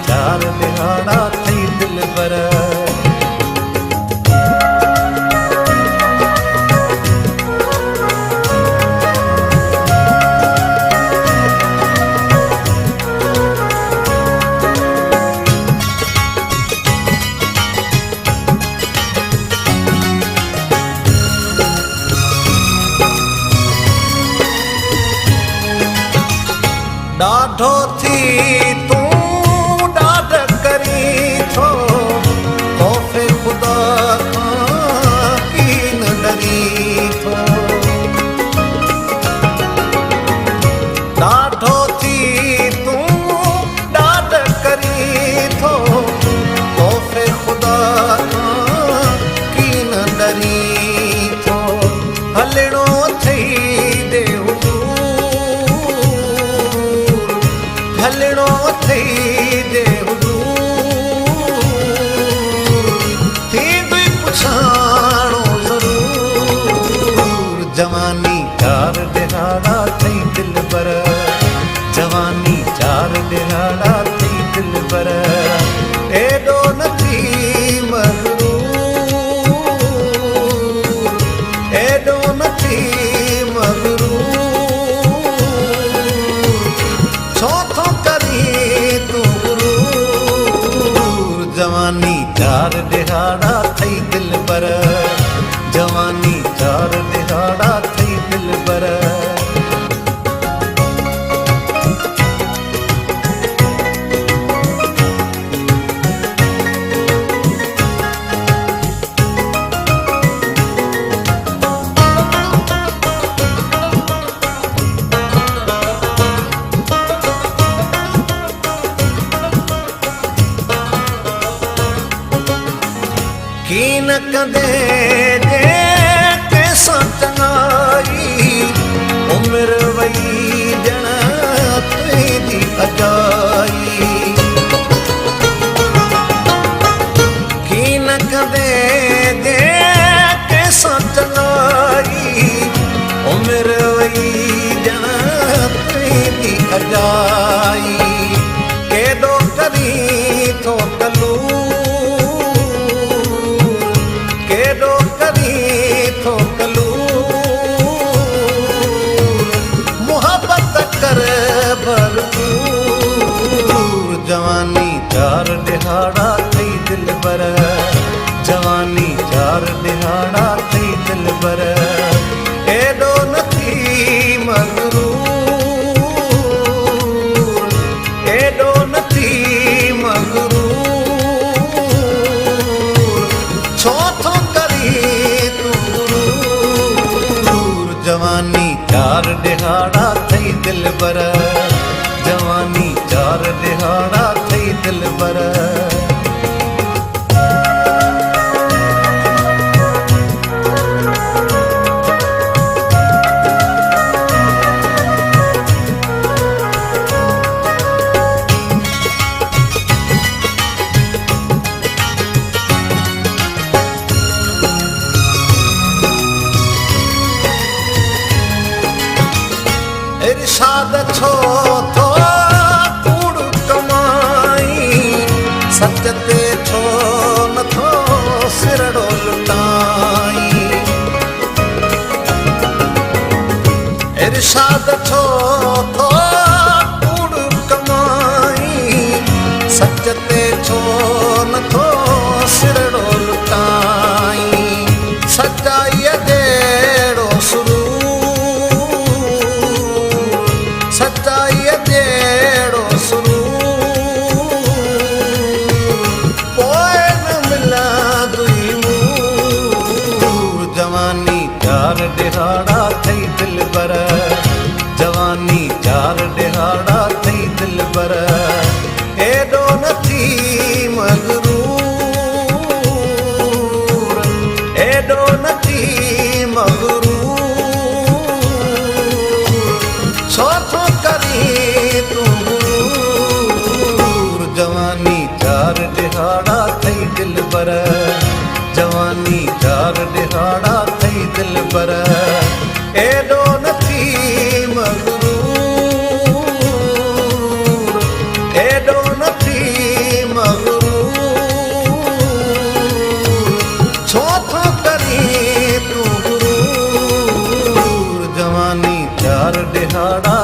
चार दिहाड़ा थई दिलबर। ॾाढो थी तूं ॾाढ करी थो खौफ़े ख़ुदा खां कीन डरी थो। ॾाढो थी तूं ॾाढ करी थो खौफ़े ख़ुदा खां कीन डरी थो। हलणो अथई दे हलणो अथई दे थींदुई पुछाणो ज़रूर। जवानी चार दिहाड़ा थई दिलबर। जवानी चार दिहाड़ा थई दिलबर। एॾो न थी मगरूर, एॾो न थी मगरूर। छो थो करी तूं गुरूर। जवानी चार दिहाड़ा थई दिलबर। जवानी चार दिहाड़ा थई दिलबर। कीन कंदे जे कंहिंसां चङाई उमिरि वई ॼण तुंहिंजी अजाई। कीन कंदे जे कंहिंसां चङाई उमिरि वई ॼण तुंहिंजी अजाई। केॾो करी थो कलू केॾो करी थो कलूर। मुहबत कर भरपूर। जवानी चार दिहाड़ा थई दिलबर। जवानी चार दिहाड़ा थई दिलबर। एॾो न थी मगरूर, एॾो न थी मगरूर। छो थो जवानी चार दिहाड़ा थई दिलबर। जवानी चार दिहाड़ा थई दिलबर। इरशाद छो थो कूड़ कमाई सच ते छो नथो सिरड़ो लुटाई। इरशाद छो थो कूड़ कमाई सच ते छो नथो सिरड़ो लुटाई। सचाईअ जहिड़ो सुरूर, सचाईअ जहिड़ो सुरूर पोइ न मिलंदुई मूर। जवानी चार दिहाड़ा थई दिलबर। जवानी चार दिहाड़ा थई दिलबर। एॾो न थी मगरूर, एॾो न थी मगरूर। छो थो करी तूं गुरूर। जवानी चार दिहाड़ा थई दिलबर। जवानी चार दिहाड़ा थई दिलबर। एॾो न थी मगरूर, एॾो न थी दिहाड़ा